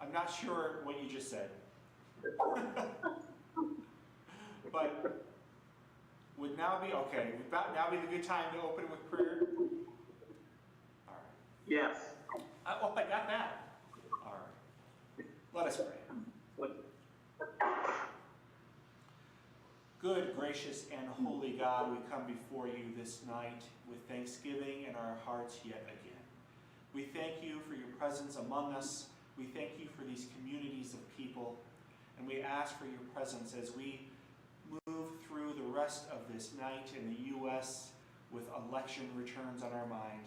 I'm not sure what you just said. But would now be, okay, would now be the good time to open with prayer? All right. Yes. Oh, I got that. All right. Let us pray. Good, gracious, and holy God, we come before you this night with thanksgiving in our hearts yet again. We thank you for your presence among us. We thank you for these communities of people. And we ask for your presence as we move through the rest of this night in the U.S. with election returns on our mind.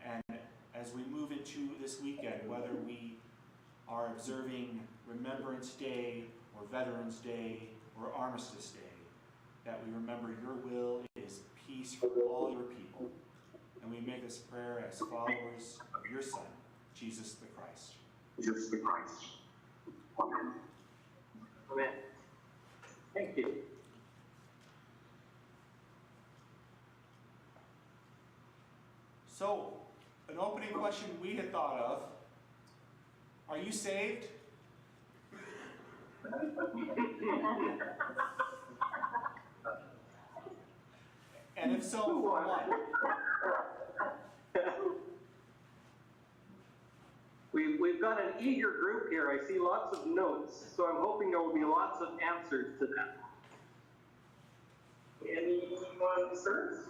And as we move into this weekend, whether we are observing Remembrance Day or Veterans Day or Armistice Day, that we remember your will is peace for all your people. And we make this prayer as followers of your Son, Jesus the Christ. Jesus the Christ. Amen. Amen. Thank you. So, an opening question we had thought of, are you saved? And if so, for what? We've got an eager group here. I see lots of notes, so I'm hoping there will be lots of answers to them. Anyone first?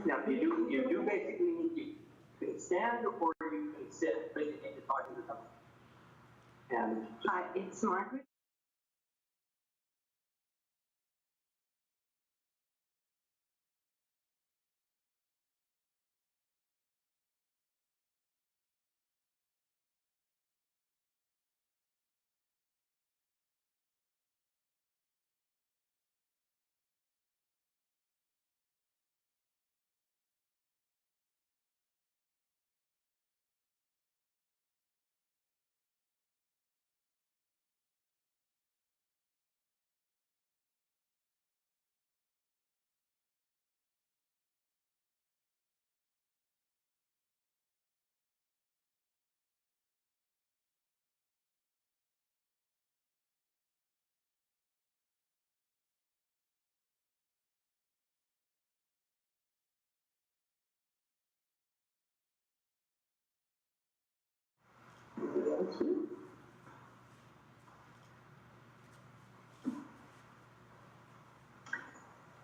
Now, you do basically need to stand or you can sit, but you need to talk to them. And hi, it's Margaret.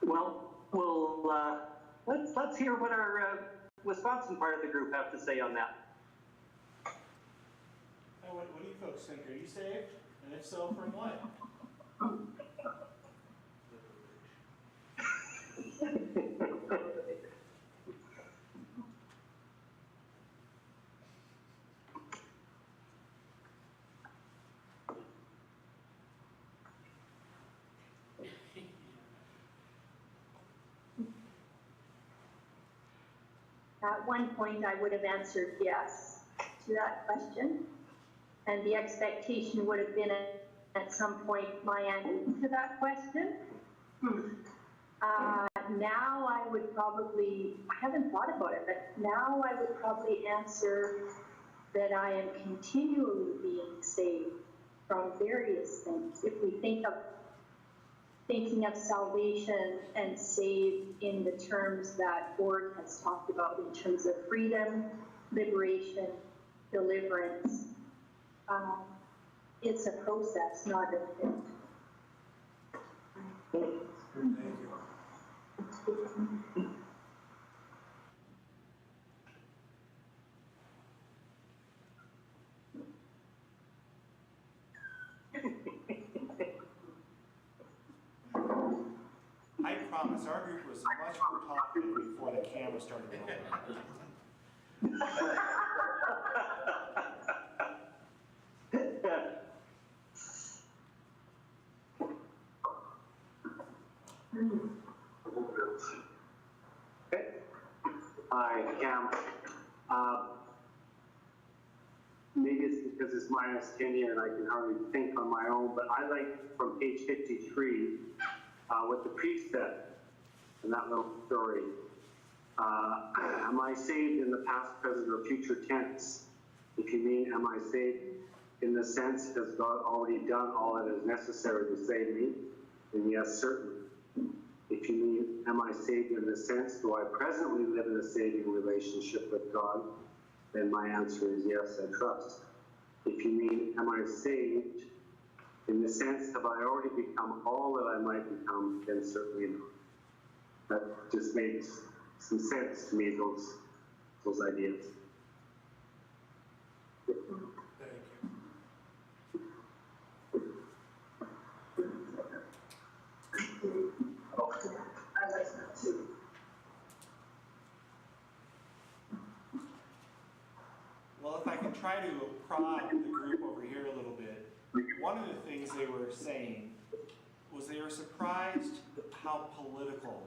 Well, let's hear what our Wisconsin part of the group have to say on that. What do you folks think? Are you saved? And if so, from what? At one point, I would have answered yes to that question. And the expectation would have been at some point my answer to that question. Now I would probably, I haven't thought about it, but now I would probably answer that I am continually being saved from various things. If we think of thinking of salvation and saved in the terms that Gord has talked about in terms of freedom, liberation, deliverance, it's a process, not an event. Thank you. I promise, our group was much more talkative before the camera started rolling. Okay. Hi, Cam. Maybe it's because it's minus 10 here and I can hardly think on my own, but I like from page 53 what the priest said in that little story. Am I saved in the past, present, or future tense? If you mean, am I saved in the sense, has God already done all that is necessary to save me? Then yes, certainly. If you mean, am I saved in the sense, do I presently live in a saving relationship with God? Then my answer is yes, I trust. If you mean, am I saved in the sense, have I already become all that I might become? Then certainly not. That just makes some sense to me, those ideas. Thank you. I like that too. Well, if I can try to prod the group over here a little bit, one of the things they were saying was they were surprised how political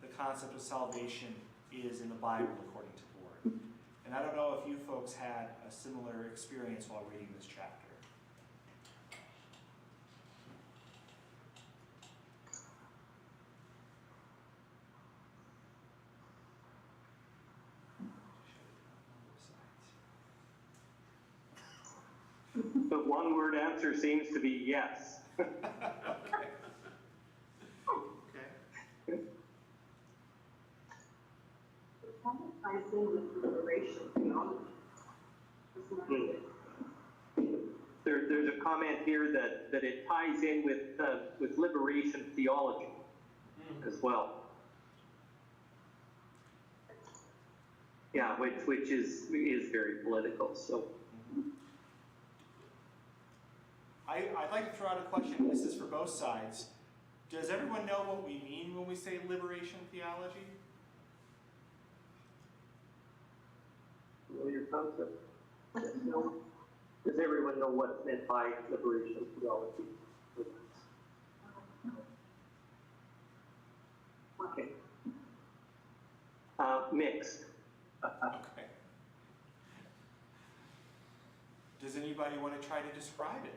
the concept of salvation is in the Bible, according to Board. And I don't know if you folks had a similar experience while reading this chapter. The one-word answer seems to be yes. Okay. It kind of ties in with liberation theology. Isn't that it? There's a comment here that it ties in with liberation theology as well. Yeah, which is very political. So. I'd like to throw out a question. This is for both sides. Does everyone know what we mean when we say liberation theology? Know your concept? No. Does everyone know what's meant by liberation theology? Okay. Mixed. Okay. Does anybody want to try to describe it?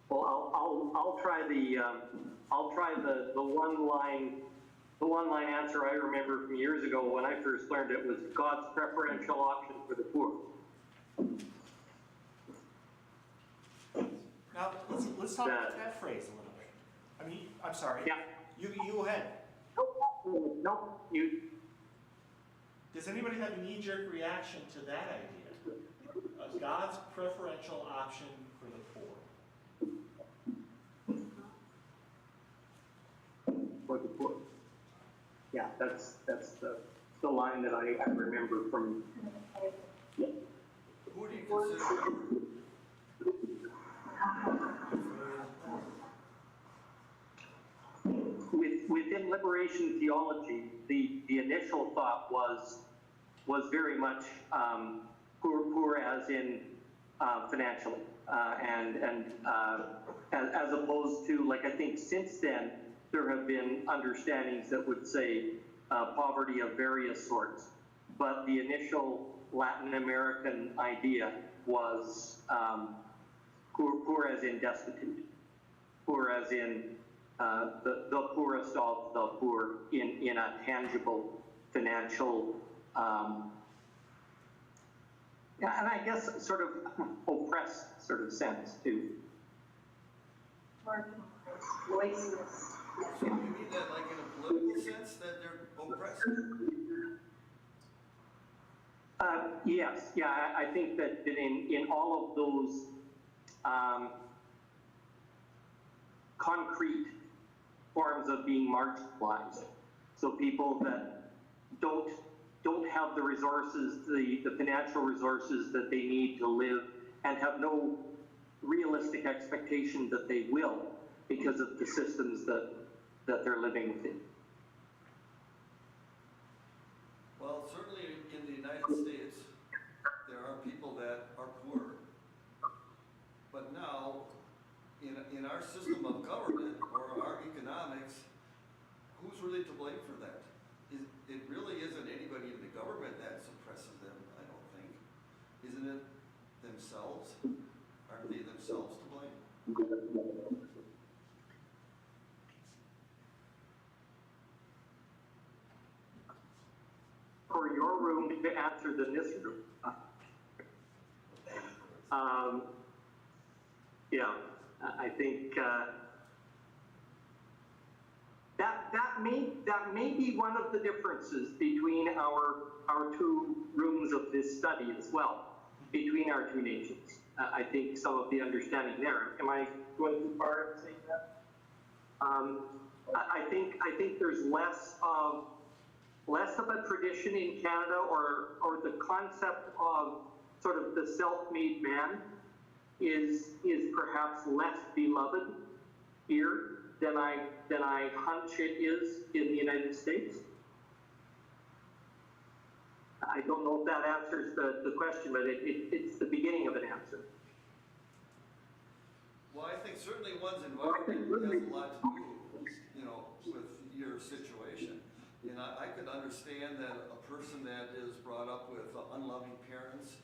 Well, I'll try the one line answer I remember from years ago when I first learned it was God's preferential option for the poor. Now let's talk about that phrase a little bit. I mean, I'm sorry. Yeah. You go ahead. No, you. Does anybody have a knee-jerk reaction to that idea? God's preferential option for the poor. For the poor. Yeah, that's the line that I remember from. Yeah. Who do you consider? Within liberation theology, the initial thought was very much poor as in financially, and as opposed to, like, I think since then there have been understandings that would say poverty of various sorts, but the initial Latin American idea was poor as in destitute, poor as in the poorest of the poor in a tangible financial, yeah, and I guess sort of oppressed sort of sense too. Voiceless. So you mean that like in a political sense that they're oppressed? Yes, yeah, I think that in all of those concrete forms of being marginalized, so people that don't have the resources, the financial resources that they need to live, and have no realistic expectation that they will because of the systems that they're living within. Well, certainly in the United States, there are people that are poor. But now, in our system of government or our economics, who's really to blame for that? It really isn't anybody in the government that suppresses them, I don't think. Isn't it themselves? Aren't they themselves to blame? answer than this room. Yeah, I think that may be one of the differences between our two rooms of this study as well, between our two nations. I think some of the understanding there. Am I going too far in saying that? I think there's less of a tradition in Canada, or the concept of sort of the self-made man is perhaps less beloved here than I hunch it is in the United States. I don't know if that answers the question, but it's the beginning of an answer. Well, I think certainly one's environment has a lot to do, with your situation. And I could understand that a person that is brought up with unloving parents,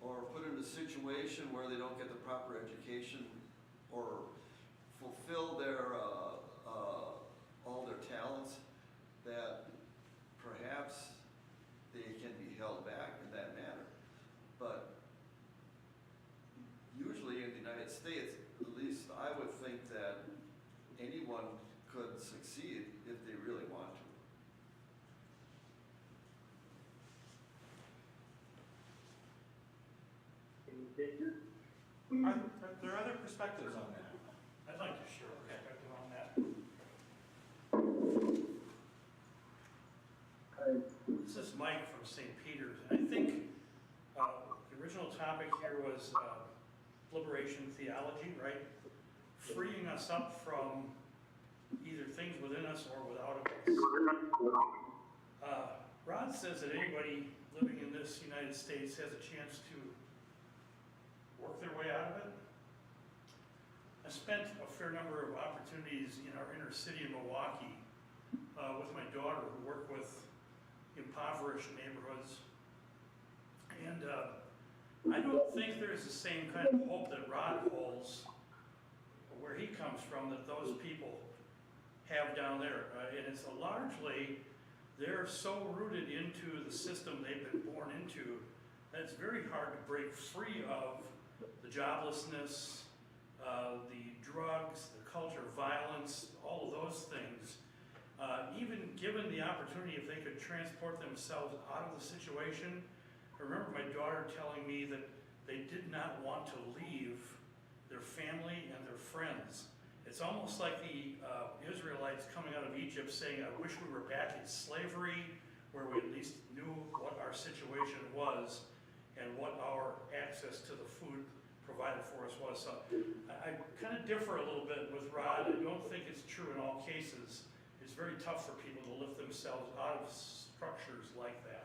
or put in a situation where they don't get the proper education or fulfill their all their talents, that perhaps they can be held back in that manner. But usually in the United States, at least I would think that anyone could succeed if they really want to. Are there other perspectives on that? I'd like to share a perspective on that. This is Mike from St. Peter's, and I think the original topic here was liberation theology, right? Freeing us up from either things within us or without us. Rod says that anybody living in this United States has a chance to work their way out of it. I spent a fair number of opportunities in our inner city in Milwaukee with my daughter, who worked with impoverished neighborhoods. And I don't think there's the same kind of hope that Rod holds where he comes from that those people have down there. And it's largely, they're so rooted into the system they've been born into that it's very hard to break free of the joblessness, the drugs, the culture of violence, all of those things. Even given the opportunity, if they could transport themselves out of the situation. I remember my daughter telling me that they did not want to leave their family and their friends. It's almost like the Israelites coming out of Egypt saying, I wish we were back in slavery, where we at least knew what our situation was and what our access to the food provided for us was. So I kind of differ a little bit with Rod. I don't think it's true in all cases. It's very tough for people to lift themselves out of structures like that.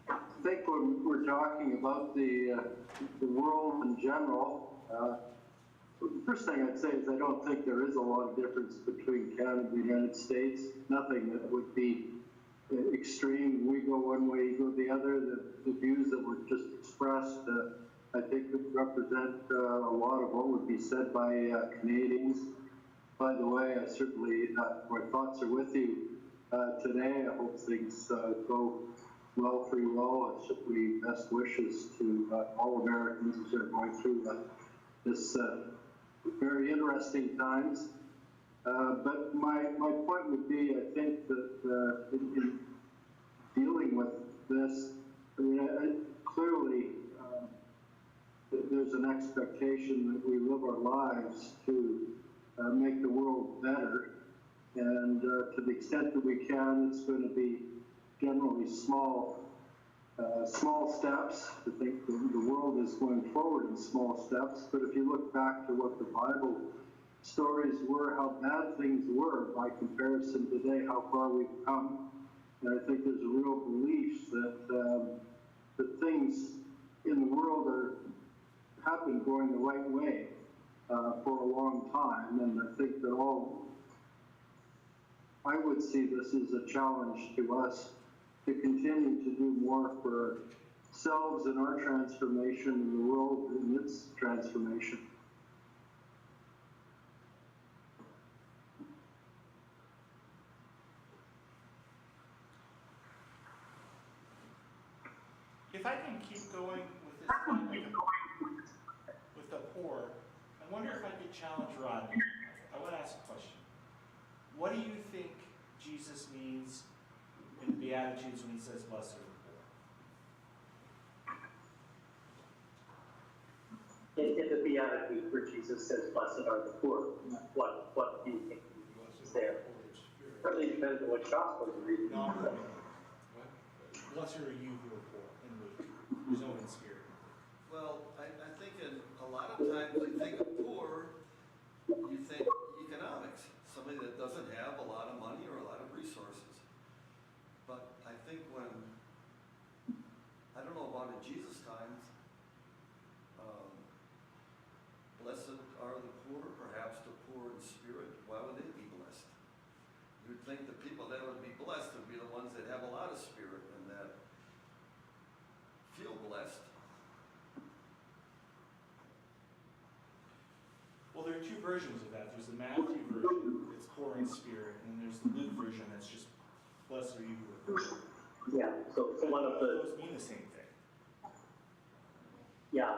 I think when we're talking about the world in general, the first thing I'd say is I don't think there is a lot of difference between Canada and the United States. Nothing that would be extreme. We go one way, you go the other. The views that were just expressed, I think would represent a lot of what would be said by Canadians. By the way, I certainly, my thoughts are with you today. I hope things go well for you all. I certainly best wishes to all Americans as they're going through this very interesting times. But my point would be, I think that in dealing with this, I mean, clearly there's an expectation that we live our lives to make the world better. And to the extent that we can, it's going to be generally small steps. I think the world is going forward in small steps, but if you look back to what the Bible stories were, how bad things were by comparison today, how far we've come, and I think there's a real belief that that things in the world have been going the right way for a long time, and I think that I would see this as a challenge to us to continue to do more for ourselves and our transformation and the world in its transformation. If I can keep going with this topic with the poor, I wonder if I could challenge Rodney. I want to ask a question. What do you think Jesus means in the Beatitudes when he says, blessed are the poor? In the Beatitudes where Jesus says, blessed are the poor, what do you think is there? Certainly depends on what gospel you read. No, blessed are you who are poor in Luke, who's own in spirit. Well, I think a lot of times you think of poor, you think economics, somebody that doesn't have a lot of money or a lot of resources. But I think I don't know about in Jesus' times, blessed are the poor, perhaps the poor in spirit. Why would they be blessed? You'd think the people that would be blessed would be the ones that have a lot of spirit and that feel blessed. Well, there are two versions of that. There's the Matthew version, it's poor in spirit, and there's the Luke version that's just blessed are you who are poor. Yeah, so one of the, Those mean the same thing. yeah,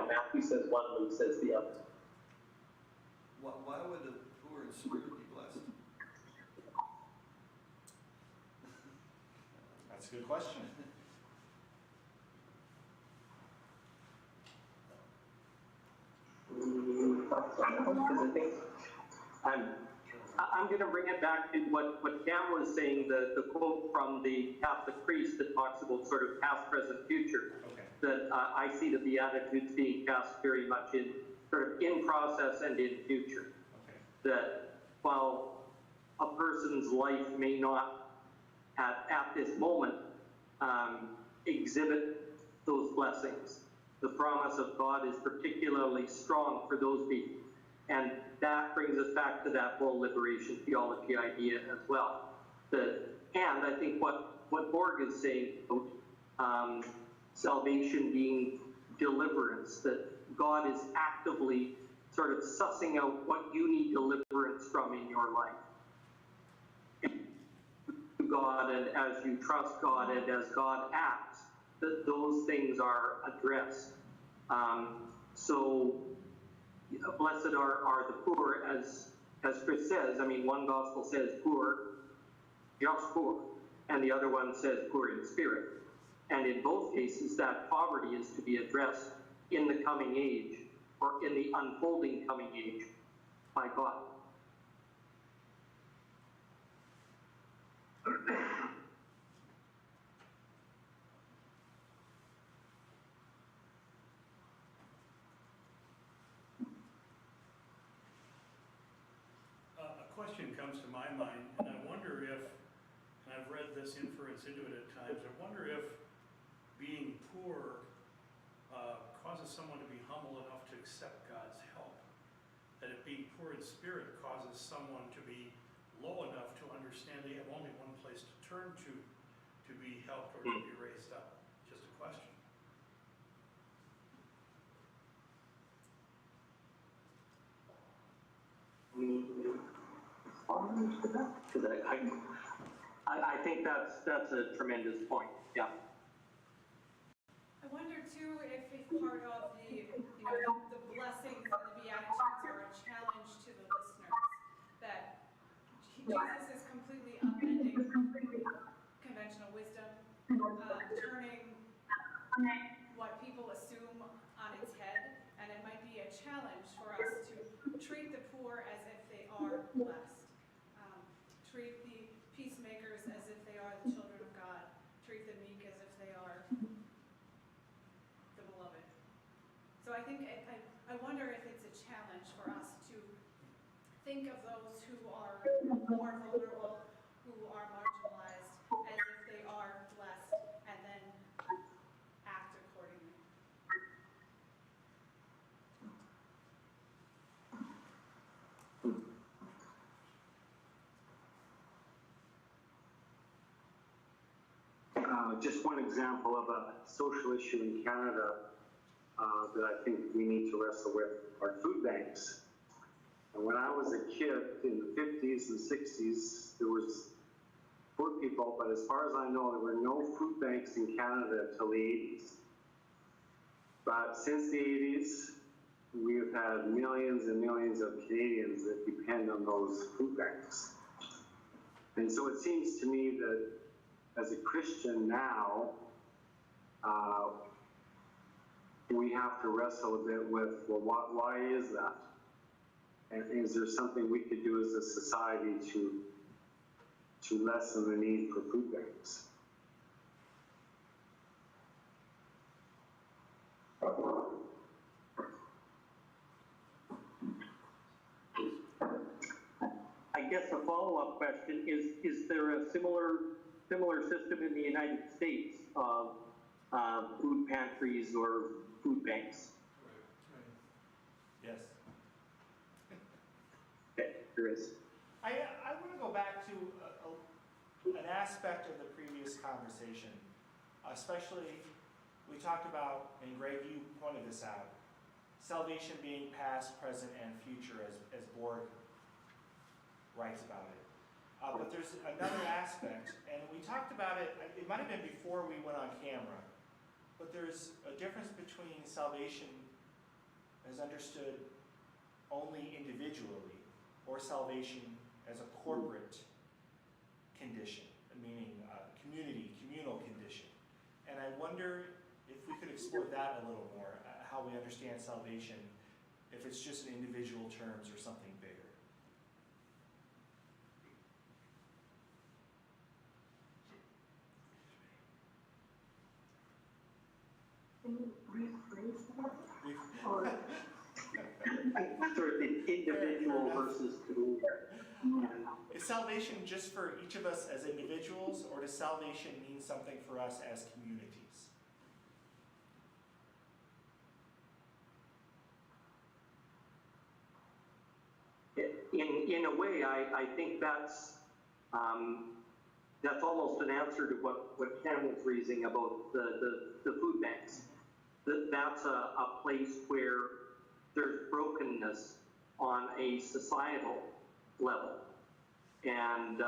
Matthew says one, Luke says the other. Why would the poor in spirit be blessed? That's a good question. Because I think I'm going to bring it back to what Cam was saying, the quote from the Catholic priest that talks about sort of past, present, future. Okay. That I see the Beatitudes being cast very much in sort of in process and in future. Okay. That while a person's life may not at this moment exhibit those blessings, the promise of God is particularly strong for those people. And that brings us back to that whole liberation theology idea as well. And I think what Borg is saying about salvation being deliverance, that God is actively sort of sussing out what you need deliverance from in your life. God, and as you trust God and as God acts, that those things are addressed. So blessed are the poor, as Chris says. I mean, one gospel says poor, just poor, and the other one says poor in spirit. And in both cases, that poverty is to be addressed in the coming age, or in the unfolding coming age, by God. A question comes to my mind, and I wonder if, and I've read this inference into it at times, I wonder if being poor causes someone to be humble enough to accept God's help. That if being poor in spirit causes someone to be low enough to understand they have only one place to turn to be helped or to be raised up. Just a question. Because I think that's a tremendous point. Yeah. I wonder too if part of the blessings and the Beatitudes are a challenge to the listeners, that Jesus is completely upending conventional wisdom, turning what people assume on its head, and it might be a challenge for us to treat the poor as if they are blessed, treat the peacemakers as if they are the children of God, treat the meek as if they are the beloved. So I think, I wonder if it's a challenge for us to think of those who are more vulnerable, who are marginalized, as if they are blessed, and then act accordingly. just one example of a social issue in Canada that I think we need to wrestle with are food banks. And when I was a kid in the 50s and 60s, there was poor people, but as far as I know, there were no food banks in Canada until the 80s. But since the 80s, we've had millions and millions of Canadians that depend on those food banks. And so it seems to me that as a Christian now, we have to wrestle a bit with, well, why is that? And is there something we could do as a society to lessen the need for food banks? I guess a follow-up question is there a similar system in the United States of food pantries or food banks? Yes. Okay, there is. I want to go back to an aspect of the previous conversation, especially we talked about, and Greg, you pointed this out, salvation being past, present, and future, as Borg writes about it. But there's another aspect, and we talked about it, it might have been before we went on camera, but there's a difference between salvation as understood only individually, or salvation as a corporate condition, meaning communal condition. And I wonder if we could explore that a little more, how we understand salvation, if it's just in individual terms or something bigger. Can you rephrase that? Sort of individual versus community. Is salvation just for each of us as individuals, or does salvation mean something for us as communities? In a way, I think that's almost an answer to what Ken was raising about the food banks. That's a place where there's brokenness on a societal level. And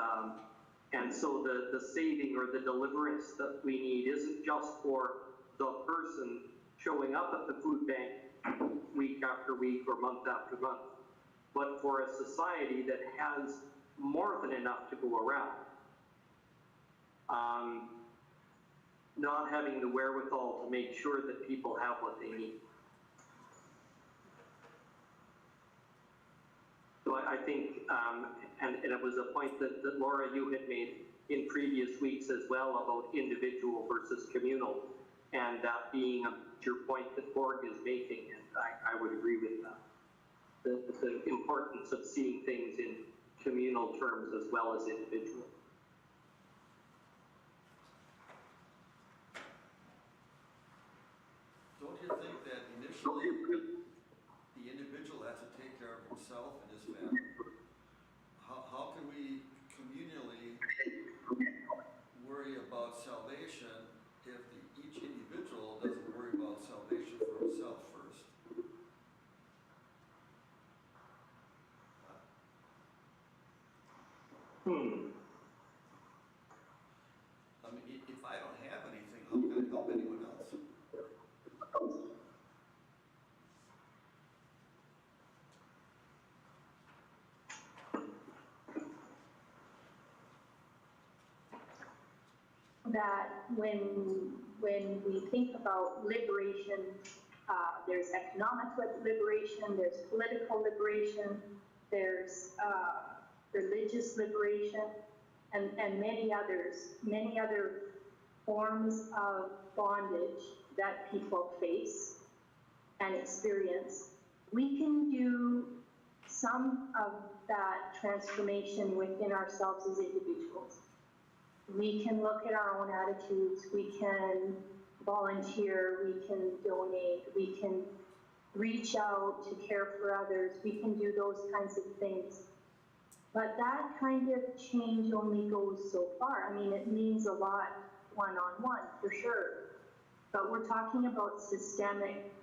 so the saving or the deliverance that we need isn't just for the person showing up at the food bank week after week or month after month, but for a society that has more than enough to go around. Not having the wherewithal to make sure that people have what they need. So I think, and it was a point that Laura, you had made in previous weeks as well about individual versus communal, and that being your point that Borg is making, and I would agree with that. The importance of seeing things in communal terms as well as individual. Don't you think that initially the individual has to take care of himself and his family? How can we communally worry about salvation if each individual doesn't worry about salvation for himself first? I mean, if I don't have anything, how can I help anyone else? That when we think about liberation, there's economic liberation, there's political liberation, there's religious liberation, and many other forms of bondage that people face and experience. We can do some of that transformation within ourselves as individuals. We can look at our own attitudes, we can volunteer, we can donate, we can reach out to care for others, we can do those kinds of things. But that kind of change only goes so far. I mean, it means a lot one-on-one, for sure. But we're talking about systemic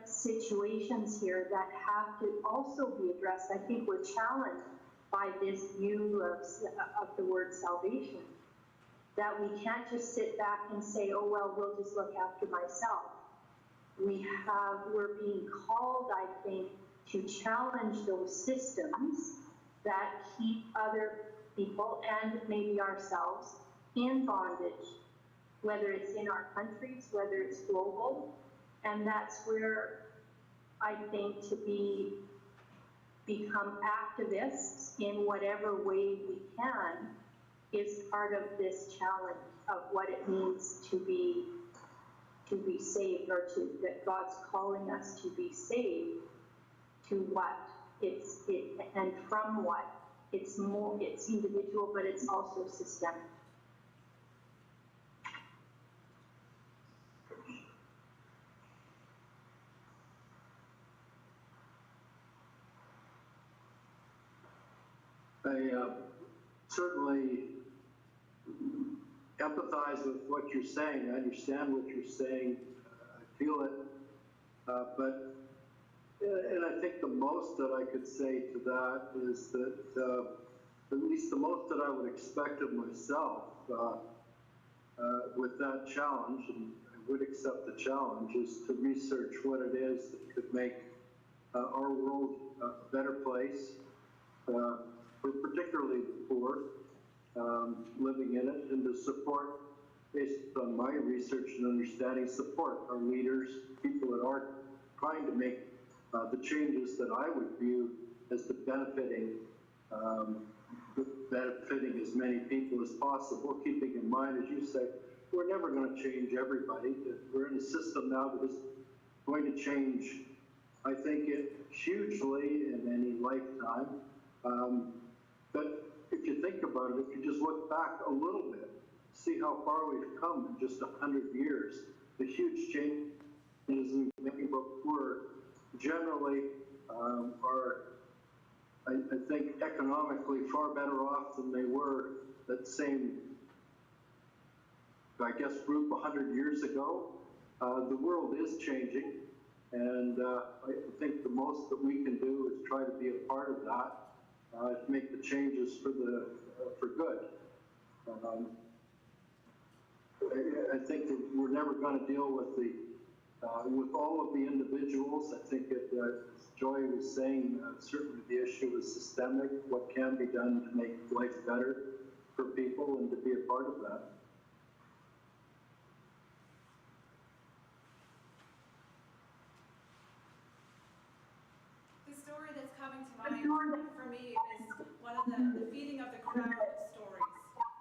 situations here that have to also be addressed. I think we're challenged by this view of the word salvation, that we can't just sit back and say, oh, well, we'll just look after myself. We're being called, I think, to challenge those systems that keep other people and maybe ourselves in bondage, whether it's in our countries, whether it's global. And that's where I think to become activists in whatever way we can is part of this challenge of what it means to be saved, or that God's calling us to be saved, to what and from what. It's individual, but it's also systemic. I certainly empathize with what you're saying. I understand what you're saying. I feel it. And I think the most that I could say to that is that, at least the most that I would expect of myself with that challenge, and I would accept the challenge, is to research what it is that could make our world a better place, for particularly the poor living in it, and to support, based on my research and understanding, support our leaders, people that are trying to make the changes that I would view as the benefiting as many people as possible, keeping in mind, as you say, we're never going to change everybody. We're in a system now that is going to change, I think, it hugely in any lifetime. But if you think about it, if you just look back a little bit, see how far we've come in just 100 years, the huge changes in making people poor generally are, I think, economically far better off than they were that same, I guess, group 100 years ago. The world is changing, and I think the most that we can do is try to be a part of that, to make the changes for good. I think that we're never going to deal with with all of the individuals. I think as Joy was saying, certainly the issue is systemic. What can be done to make life better for people and to be a part of that. The story that's coming to mind for me is one of the feeding of the crowd stories.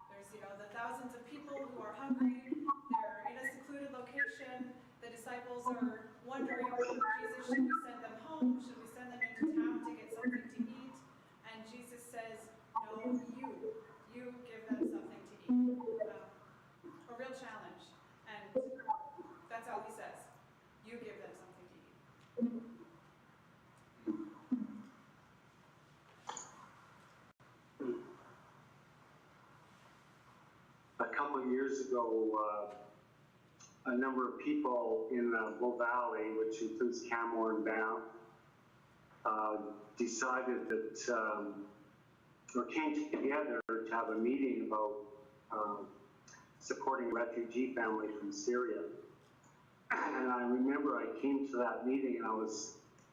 There's, the thousands of people who are hungry, they're in a secluded location, the disciples are wondering, Jesus, should we send them home? Should we send them into town to get something to eat? And Jesus says, no, you give them something to eat. A real challenge. And that's all he says. You give them something to eat. A couple of years ago, a number of people in Bow Valley, which includes Canmore and Banff, decided that, or came together to have a meeting about supporting a refugee family from Syria. And I remember I came to that meeting, and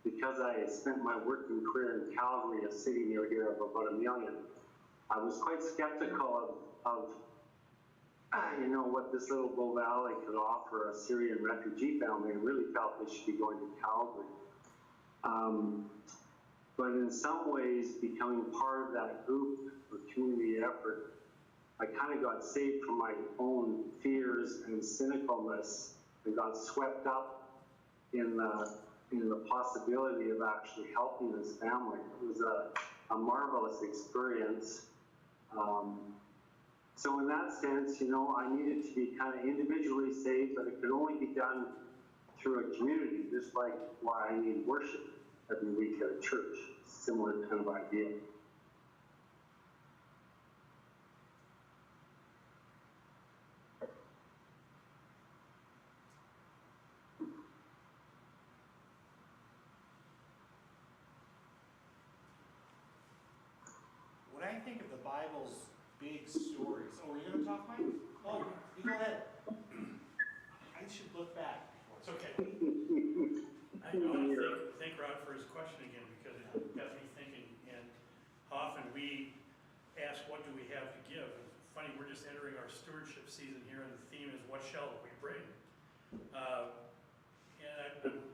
because I had spent my working career in Calgary, a city near here of about 1 million, I was quite skeptical of what this little Bow Valley could offer a Syrian refugee family, and really felt they should be going to Calgary. But in some ways, becoming part of that group or community effort, I kind of got saved from my own fears and cynicalness and got swept up in the possibility of actually helping this family. It was a marvelous experience. So in that sense, I needed to be kind of individually saved, but it could only be done through a community, just like why I need worship every week at a church. Similar kind of idea. I think of the Bible's big stories. Oh, were you going to talk, Mike? Oh, you go ahead. I should look back. It's okay. I want to thank Rod for his question again, because it got me thinking, and how often we ask, what do we have to give? It's funny, we're just entering our stewardship season here, and the theme is, what shall we bring? And I'm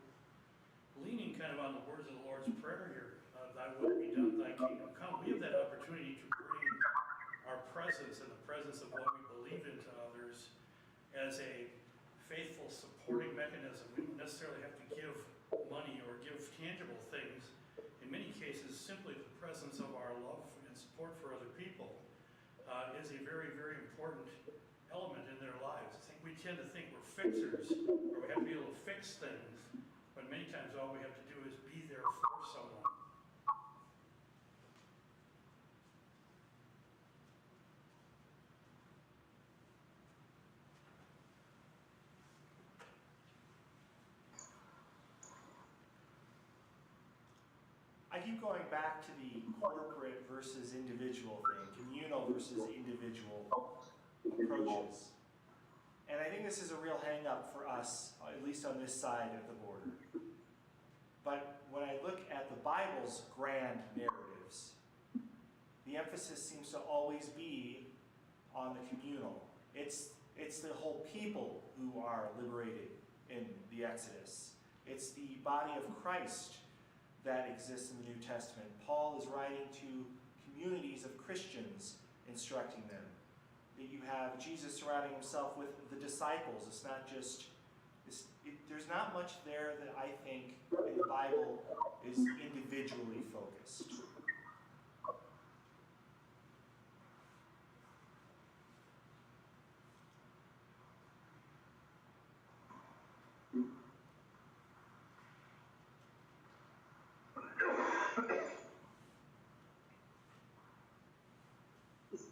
leaning kind of on the words of the Lord's Prayer here. Thy will be done, thy kingdom come. We have that opportunity to bring our presence and the presence of what we believe into others as a faithful supporting mechanism. We don't necessarily have to give money or give tangible things. In many cases, simply the presence of our love and support for other people is a very, very important element in their lives. I think we tend to think we're fixers, or we have to be able to fix things, but many times all we have to do is be there for someone. I keep going back to the corporate versus individual thing, communal versus individual approaches. And I think this is a real hang-up for us, at least on this side of the border. But when I look at the Bible's grand narratives, the emphasis seems to always be on the communal. It's the whole people who are liberated in the Exodus. It's the body of Christ that exists in the New Testament. Paul is writing to communities of Christians, instructing them. That you have Jesus surrounding himself with the disciples. It's not just, there's not much there that I think in the Bible is individually focused.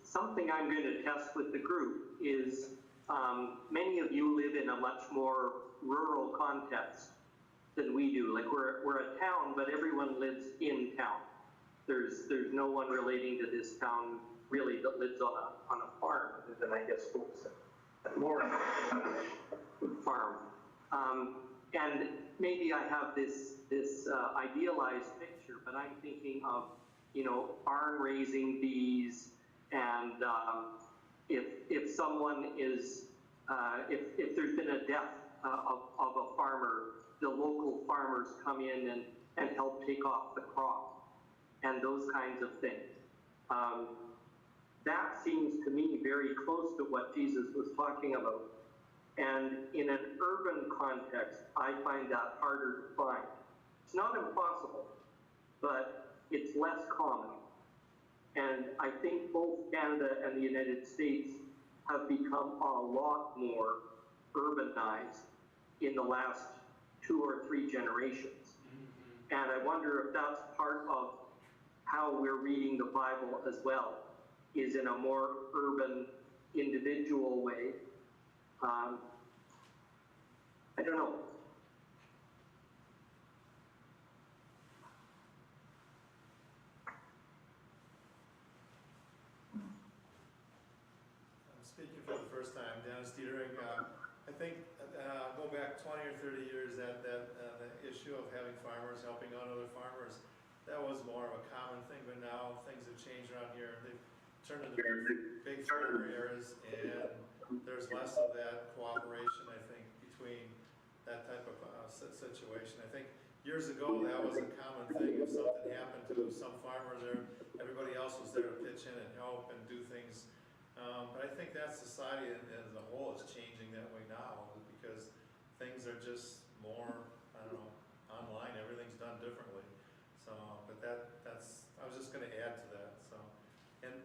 Something I'm going to test with the group is many of you live in a much more rural context than we do. Like we're a town, but everyone lives in town. There's no one relating to this town really that lives on a farm, other than I guess folks at more farm. And maybe I have this idealized picture, but I'm thinking of, barn raising bees. And if someone is, if there's been a death of a farmer, the local farmers come in and help take off the crop and those kinds of things. That seems to me very close to what Jesus was talking about. And in an urban context, I find that harder to find. It's not impossible, but it's less common. And I think both Canada and the United States have become a lot more urbanized in the last 2 or 3 generations. And I wonder if that's part of how we're reading the Bible as well, is in a more urban, individual way. I don't know. Speaking for the first time, Dennis Dietering, I think go back 20 or 30 years, that the issue of having farmers helping out other farmers, that was more of a common thing, but now things have changed around here. They've turned into big farmer areas, and there's less of that cooperation, I think, between that type of situation. I think years ago that was a common thing. If something happened to some farmers there, everybody else was there to pitch in and help and do things. But I think that society as a whole is changing that way now, because things are just more, I don't know, online. Everything's done differently. So, but that's, I was just going to add to that. So, and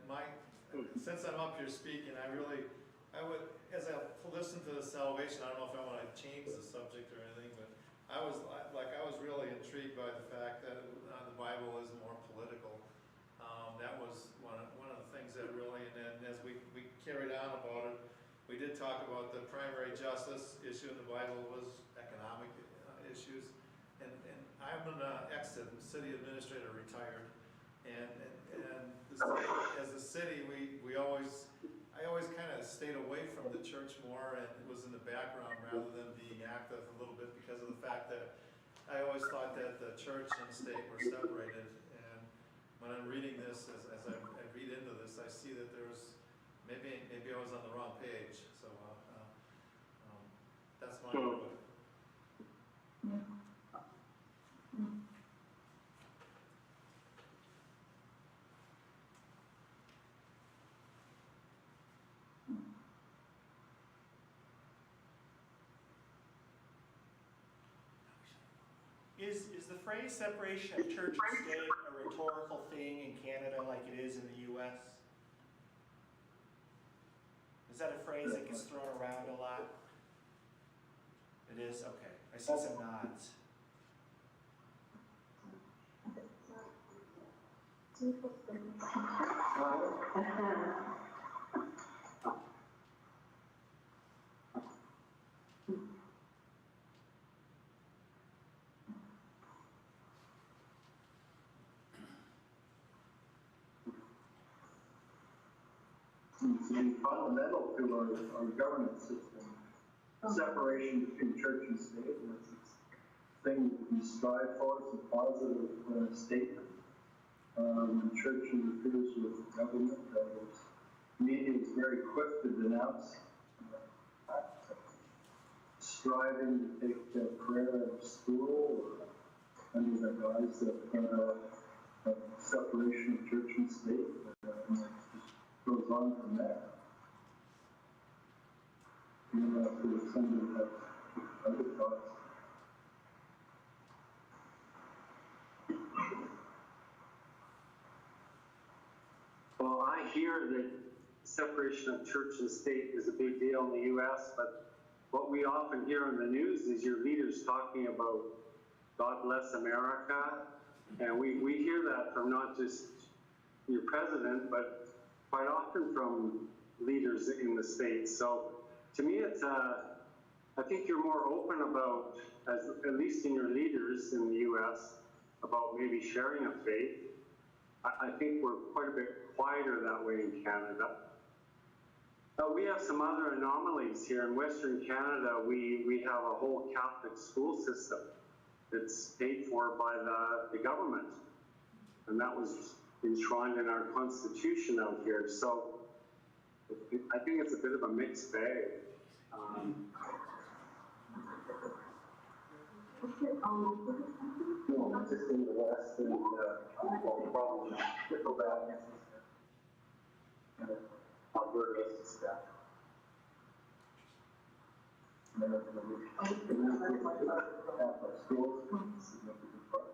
since I'm up here speaking, I would, as I listen to the salvation, I don't know if I want to change the subject or anything, but I was really intrigued by the fact that the Bible is more political. That was one of the things that really, and as we carried on about it, we did talk about the primary justice issue in the Bible was economic issues. And I'm an ex-city administrator, retired, and the city, church more and it was in the background rather than being active a little bit because of the fact that I always thought that the church and state were separated. And when I'm reading this, as I read into this, I see that there's, maybe I was on the wrong page. So that's my input. Is the phrase separation of church and state a rhetorical thing in Canada like it is in the US? Is that a phrase that gets thrown around a lot? It is? Okay. I see some nods. It's fundamental to our governance system. Separation between church and state, and it's a thing that we strive for. It's a positive statement. When church interferes with government, media is very quick to denounce. Striving to take prayer out of school or under the guise of separation of church and state. And it just goes on from there. If somebody has other thoughts. Well, I hear that separation of church and state is a big deal in the U.S., but what we often hear on the news is your leaders talking about God bless America, and we hear that from not just your president, but quite often from leaders in the States. So to me, it's I think you're more open about, at least in your leaders in the U.S., about maybe sharing a faith. I think we're quite a bit quieter that way in Canada. We have some other anomalies here. In Western Canada, we have a whole Catholic school system that's paid for by the government. And that was enshrined in our Constitution out here. So I think it's a bit of a mixed bag. No, just in the West and probably Nickelback and Alberta is stuff. Catholic schools, significant part.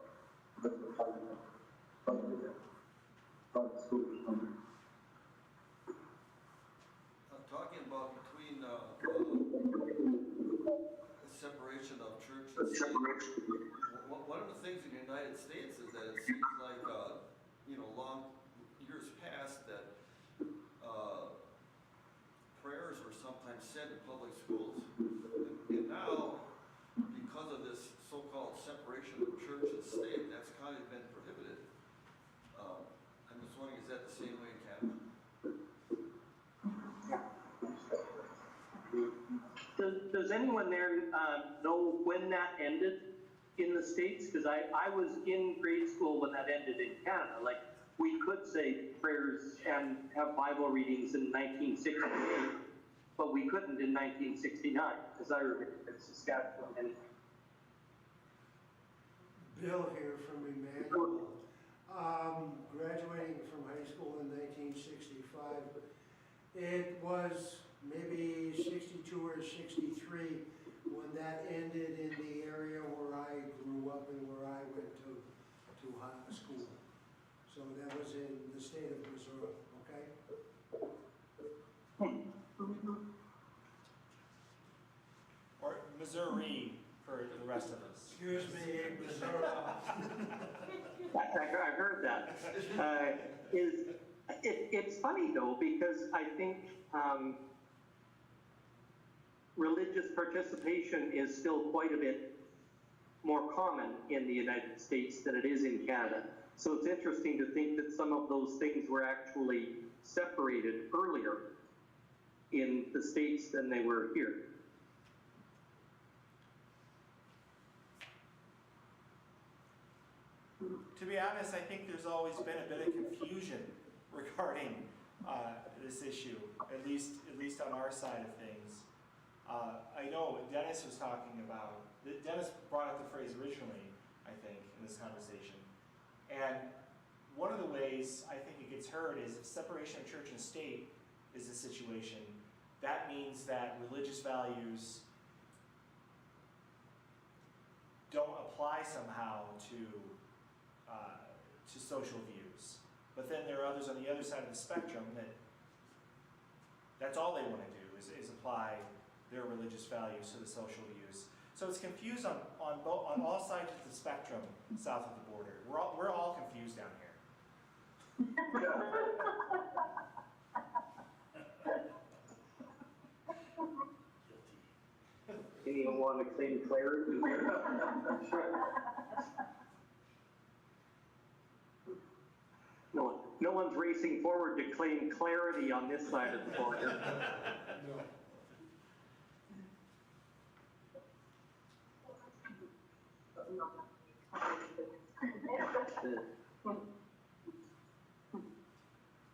But the public schools funded. Talking about between separation of church and state, one of the things in the United States is that it seems like, long years past that prayers were sometimes said in public schools. And now, because of this so-called separation of church and state, that's kind of been prohibited. I'm just wondering, is that the same way in Canada? Does anyone there know when that ended in the States? Because I was in grade school when that ended in Canada. Like, we could say prayers and have Bible readings in 1968, but we couldn't in 1969, because I remember in Saskatchewan anyway. Bill here from Emmanuel. Graduating from high school in 1965. It was maybe 62 or 63 when that ended in the area where I grew up and where I went to high school. So that was in the state of Missouri, okay? Or Missouri for the rest of us. Excuse me, Missouri. I heard that. It's funny though, because I think religious participation is still quite a bit more common in the United States than it is in Canada. So it's interesting to think that some of those things were actually separated earlier in the States than they were here. To be honest, I think there's always been a bit of confusion regarding this issue, at least on our side of things. I know Dennis was talking about, Dennis brought up the phrase originally, I think, in this conversation. And one of the ways I think it gets heard is if separation of church and state is the situation, that means that religious values don't apply somehow to social views. But then there are others on the other side of the spectrum that's all they want to do is apply their religious values to the social views. So it's confused on all sides of the spectrum south of the border. We're all confused down here. Anyone want to claim clarity? No one's racing forward to claim clarity on this side of the border.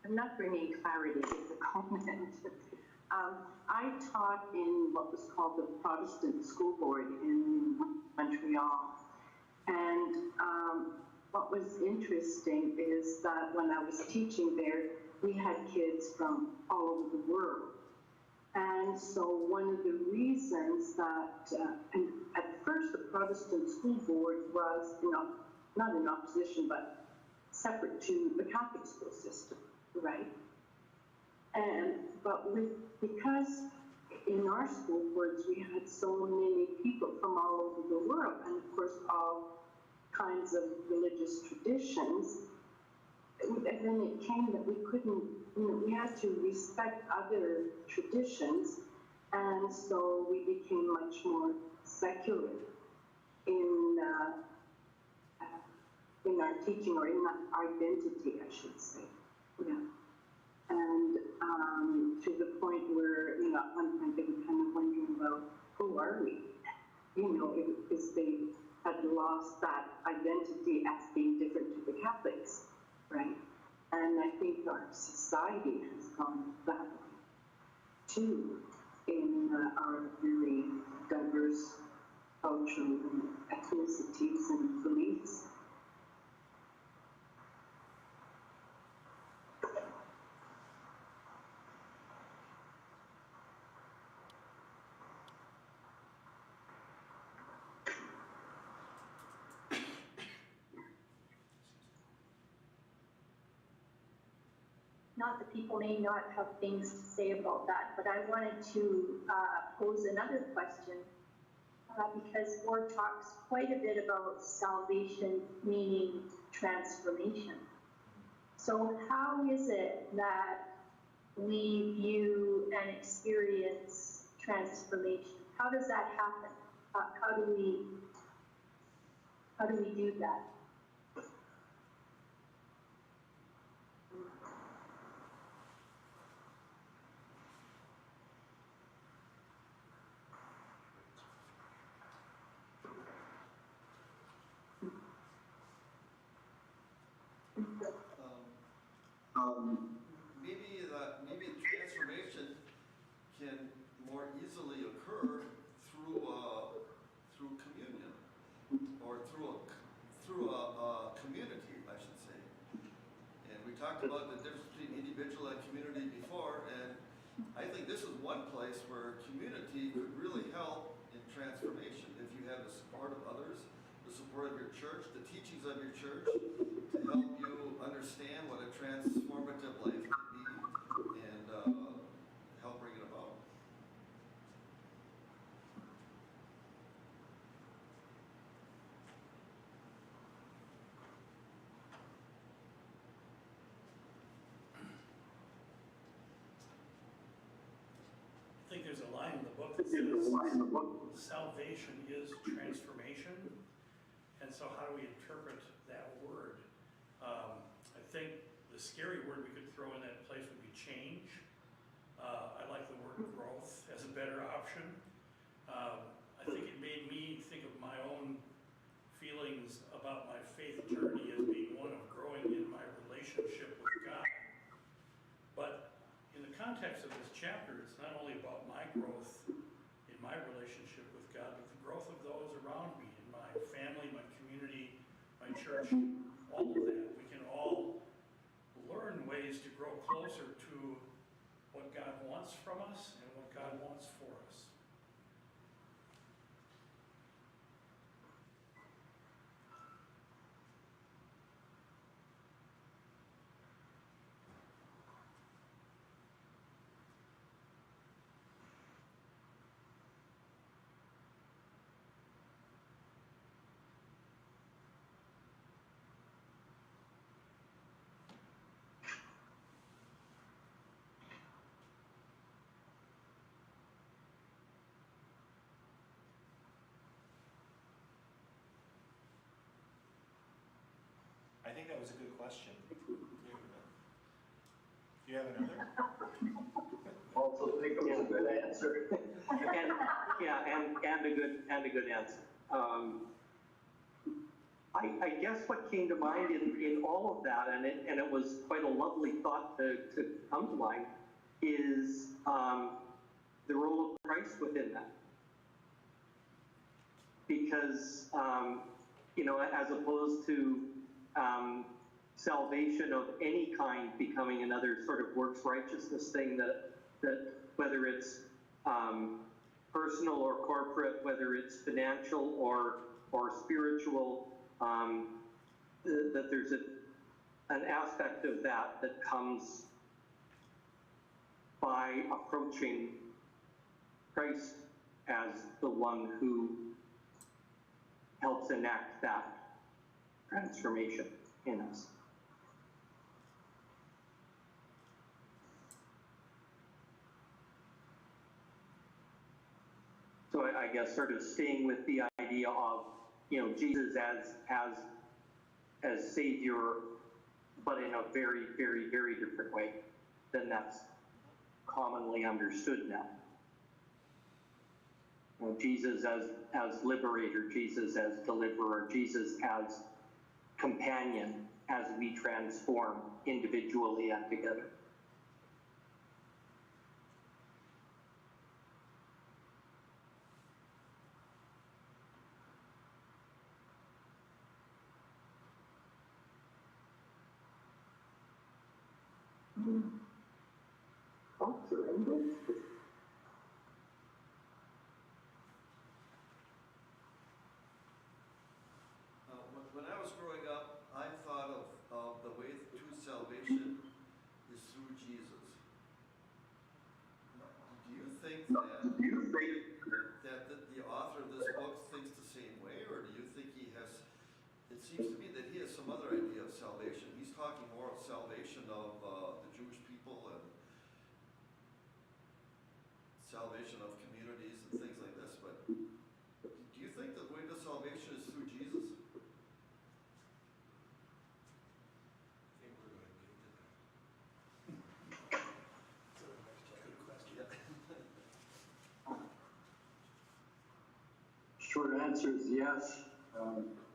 I'm not bringing clarity, it's a comment. I taught in what was called the Protestant School Board in Montreal. And what was interesting is that when I was teaching there, we had kids from all over the world. And so one of the reasons that, and at first the Protestant School Board was, not in opposition, but separate to the Catholic school system, right? But because in our school boards we had so many people from all over the world, and of course all kinds of religious traditions, and then it came that we couldn't, we had to respect other traditions, and so we became much more secular in our teaching, or in our identity, I should say. Yeah. And to the point where, at one point they were kind of wondering, well, who are we? Because they had lost that identity as being different to the Catholics, right? And I think our society has gone that way too, in our very diverse cultures and ethnicities and beliefs. Not that people may not have things to say about that, but I wanted to pose another question because Ward talks quite a bit about salvation meaning transformation. So how is it that we view and experience transformation? How does that happen? How do we do that? Maybe transformation can more easily occur through communion, or through a community, I should say. And we talked about the difference between individual and community before, and I think this is one place where community could really help in transformation if you have the support of others, the support of your church, the teachings of your church, to help you understand what a transformative life can be and help bring it about. I think there's a line in the book that says salvation is transformation. And so how do we interpret that word? I think the scary word we could throw in that place would be change. I like the word better option. I think it made me think of my own feelings about my faith journey as being one of growing in my relationship with God. But in the context of this chapter, it's not only about my growth in my relationship with God, but the growth of those around me, in my family, my community, my church, all of that. We can all learn ways to grow closer to what God wants from us and what God wants for us. I think that was a good question. Do you have another? Also think it was a good answer. And, yeah, and a good answer. I guess what came to mind in all of that, and it was quite a lovely thought to come to mind, is the role of Christ within that. Because, as opposed to salvation of any kind becoming another sort of works righteousness thing that whether it's personal or corporate, whether it's financial or spiritual, that there's an aspect of that comes by approaching Christ as the one who helps enact that transformation in us. So I guess sort of staying with the idea of, Jesus as Savior, but in a very, very, very different way than that's commonly understood now. Jesus as liberator, Jesus as deliverer, Jesus as companion as we transform individually and together. When I was growing up, I thought of the way to salvation is through Jesus. Do you think that the author of this book thinks the same way, or do you think he has? It seems to me that he has some other idea of salvation. He's talking more of salvation of the Jewish people and salvation of communities and things like this. But do you think the way to salvation is through Jesus? Short answer is yes.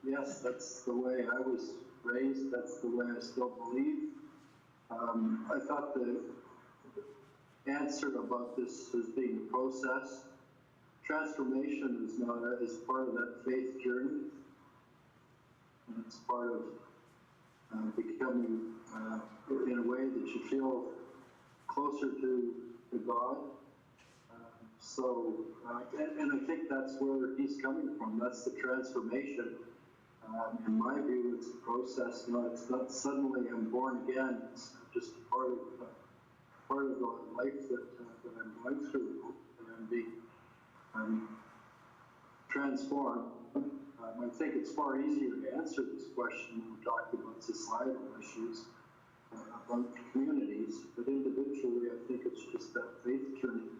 Yes, that's the way I was raised. That's the way I still believe. I thought the answer about this as being a process. Transformation is part of that faith journey. And it's part of becoming, in a way that you feel closer to God. And I think that's where he's coming from. That's the transformation. In my view, it's a process. It's not suddenly I'm born again. It's just part of the life that I'm going through and being transformed. I think it's far easier to answer this question when we're talking about societal issues, about communities, but individually, I think it's just that faith journey.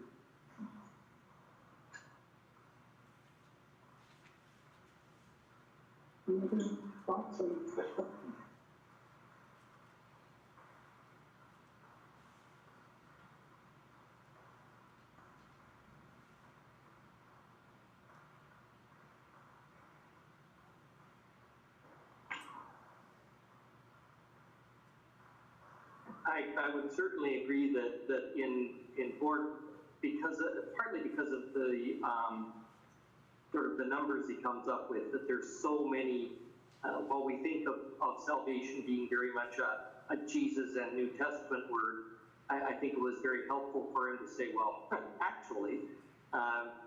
Thoughts on this? I would certainly agree that in board, partly because of the, sort of the numbers he comes up with, that there's so many, while we think of salvation being very much a Jesus and New Testament word, I think it was very helpful for him to say, well, actually,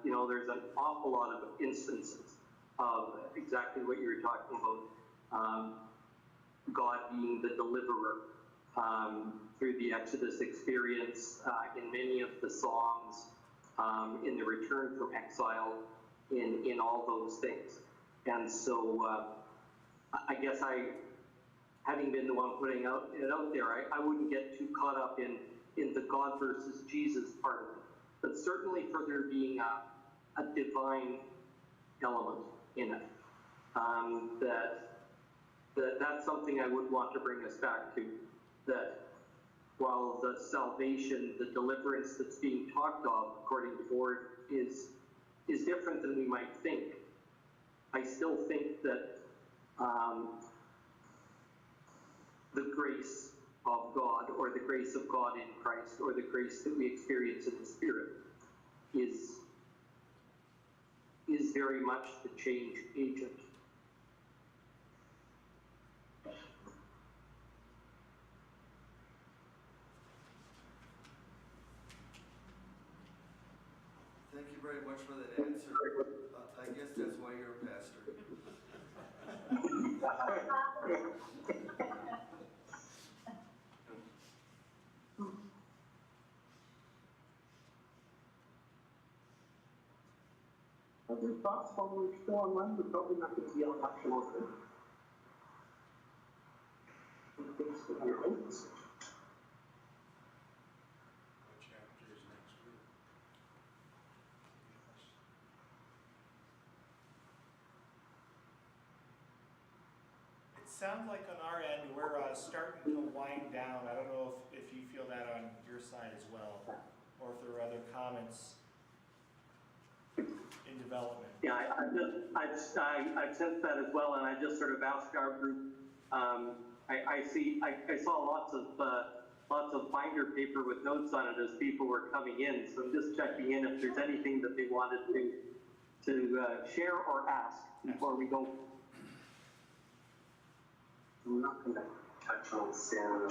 there's an awful lot of instances of exactly what you were talking about, God being the deliverer through the Exodus experience, in many of the Psalms, in the return from exile, in all those things. And so I guess having been the one putting it out there, I wouldn't get too caught up in the God versus Jesus part of it. But certainly for there being a divine element in it, that's something I would want to bring us back to, that while the salvation, the deliverance that's being talked of, according to Board, is different than we might think, I still think that the grace of God, or the grace of God in Christ, or the grace that we experience in the Spirit is very much the change agent. Thank you very much for that answer. I guess that's why you're a pastor. Other thoughts while we're still online? We're probably not going to be on much longer. Thanks for your notes. What chapter is next week? It sounds like on our end, we're starting to wind down. I don't know if you feel that on your side as well, or if there are other comments in development. Yeah, I've sensed that as well, and I just sort of asked our group. I saw lots of binder paper with notes on it as people were coming in, so I'm just checking in if there's anything that they wanted to share or ask before we go. We're not going to touch on sin.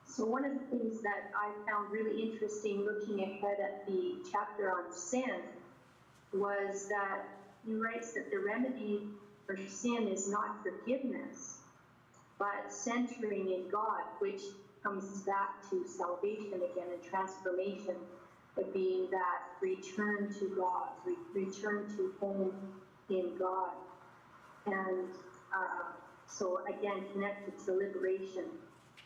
So one of the things that I found really interesting looking ahead at the chapter on sin was that he writes that the remedy for sin is not forgiveness, but centering in God, which comes back to salvation again and transformation, but being that return to God, return to home in God. And so again, connected to liberation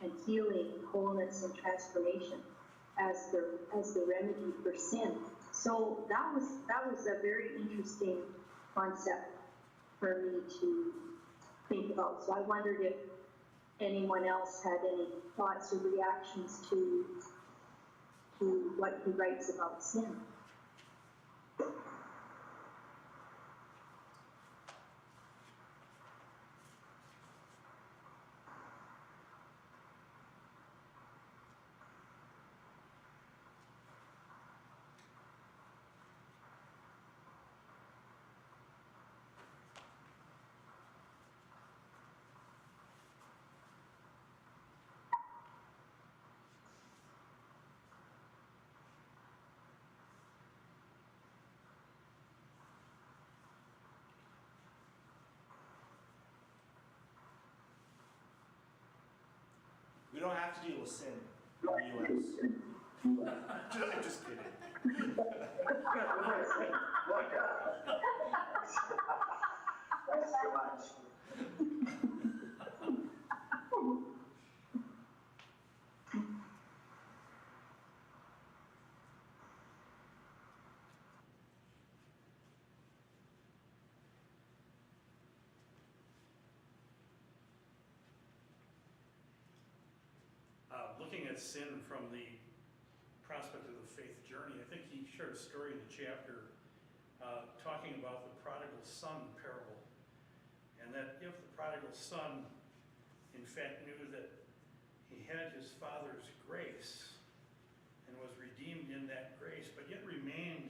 and healing, wholeness and transformation as the remedy for sin. So that was a very interesting concept for me to think about. So I wondered if anyone else had any thoughts or reactions to what he writes about sin. We don't have to deal with sin in the U.S. Just kidding. Thanks so much. at sin from the prospect of the faith journey, I think he shared a story in the chapter talking about the prodigal son parable. And that if the prodigal son, in fact, knew that he had his father's grace and was redeemed in that grace, but yet remained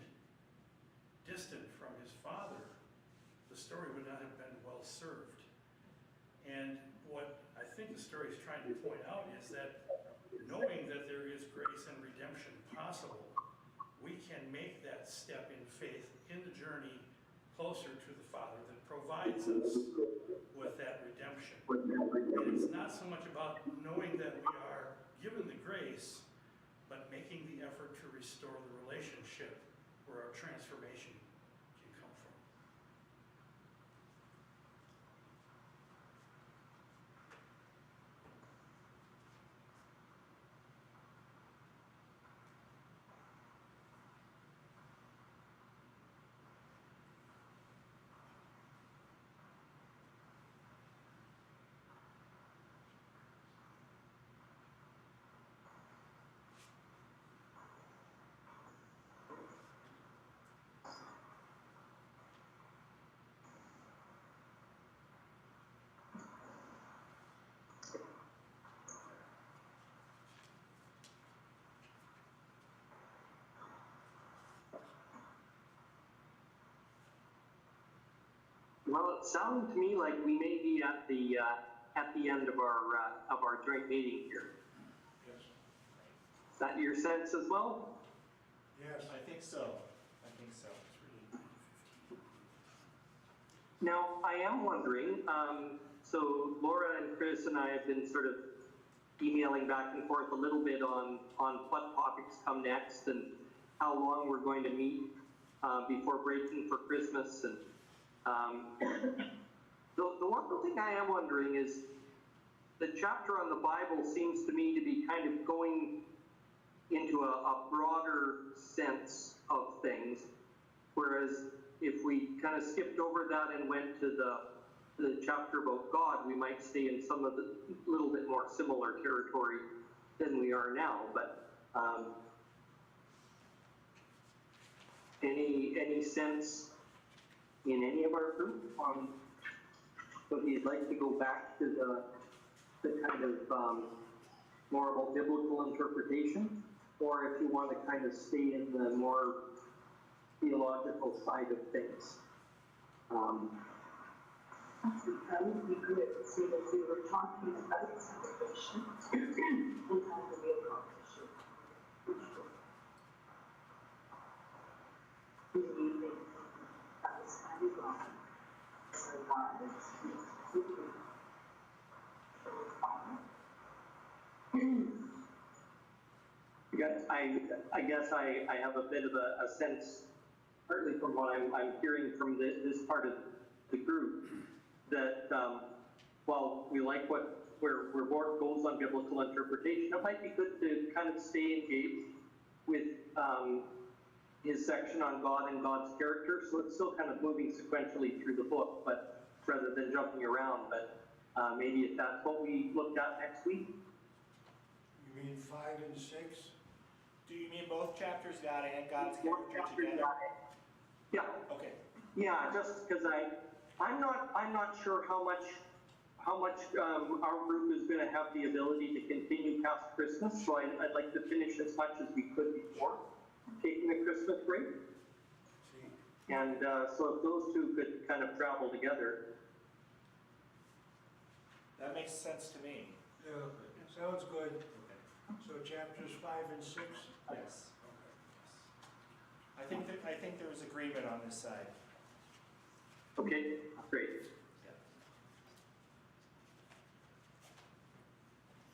distant from his father, the story would not have been well served. And what I think the story is trying to point out is that knowing that there is grace and redemption possible, we can make that step in faith in the journey closer to the Father that provides us with that redemption. And it's not so much about knowing that we are given the grace, but making the effort to restore the relationship where our transformation can come from. Well, it sounded to me like we may be at the end of our joint meeting here. Yes. Is that your sense as well? Yes. I think so. Now, I am wondering, so Laura and Chris and I have been sort of emailing back and forth a little bit on what topics come next and how long we're going to meet before breaking for Christmas. And the one thing I am wondering is the chapter on the Bible seems to me to be kind of going into a broader sense of things, whereas if we kind of skipped over that and went to the chapter about God, we might stay in some of the little bit more similar territory than we are now. But any sense in any of our group on whether you'd like to go back to the kind of more about biblical interpretation, or if you want to kind of stay in the more theological side of things? That would be good, so that we were talking about celebration and how do we accomplish it. Do you think that was kind of wrong? So God is I guess I have a bit of a sense, partly from what I'm hearing from this part of the group, that while we like where Bort goes on biblical interpretation, it might be good to kind of stay engaged with his section on God and God's character. So it's still kind of moving sequentially through the book, but rather than jumping around. But maybe if that's what we looked at next week. You mean 5 and 6? Do you mean both chapters, God and God's character together? Yeah. Okay. Yeah, just because I'm not sure how much our group is going to have the ability to continue past Christmas. So I'd like to finish as much as we could before taking the Christmas break. And so if those two could kind of travel together. That makes sense to me. Yeah, sounds good. So chapters 5 and 6? Yes. I think there was agreement on this side. Okay, great.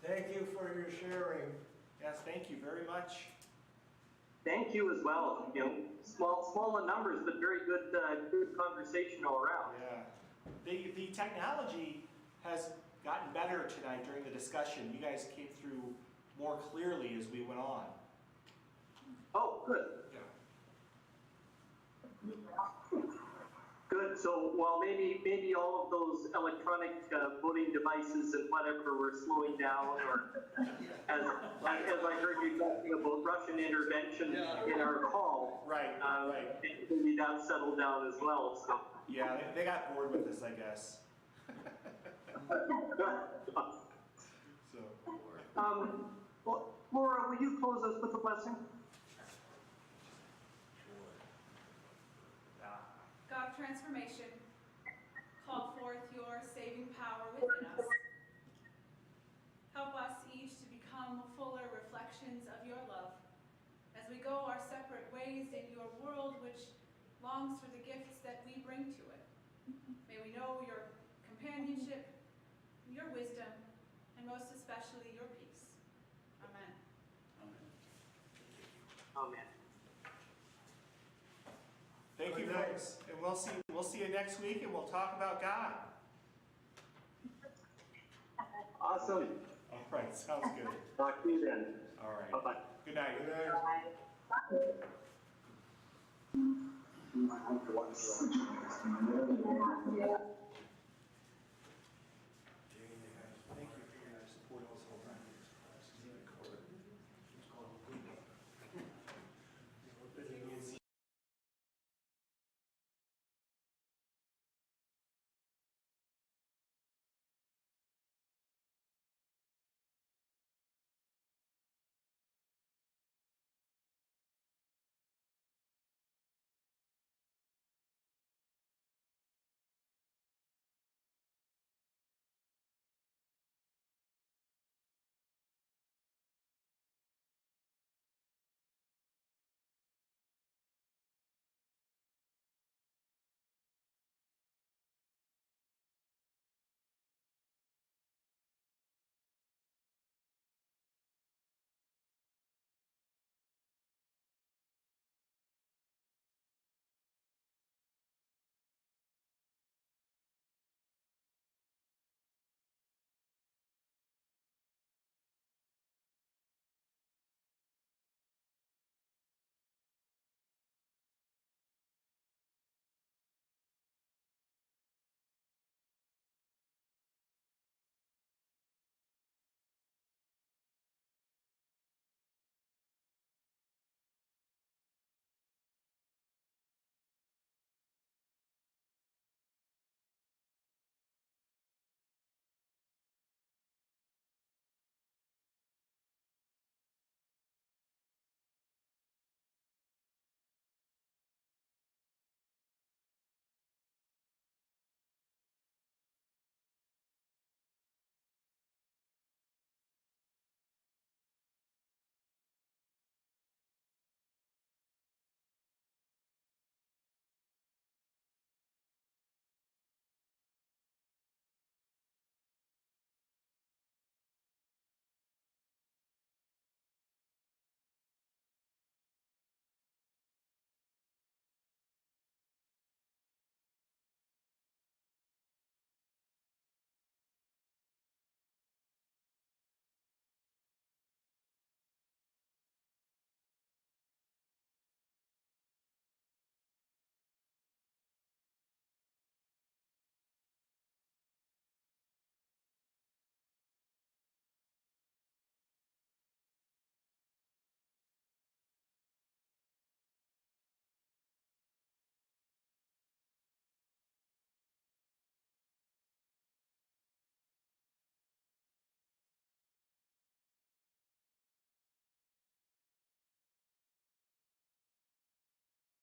Thank you for your sharing. Yes, thank you very much. Thank you as well. You know, small in numbers, but very good conversation all around. Yeah. The technology has gotten better tonight during the discussion. You guys came through more clearly as we went on. Oh, good. Yeah. Good. So, well, maybe all of those electronic electronic voting devices and whatever were slowing down, or as I heard you talking about Russian intervention in our call. Right, right. Maybe that settled down as well, so. Yeah, they got bored with us, I guess. So. Well, Laura, will you close us with a blessing? God of transformation, call forth your saving power within us. Help us each to become fuller reflections of your love as we go our separate ways in your world, which longs for the gifts that we bring to it. May we know your companionship, your wisdom, and most especially your peace. Amen. Amen. Thank you, folks, and we'll see you next week, and we'll talk about God. Awesome. All right, sounds good. Talk to you then. All right. Bye-bye. Good night. Yeah.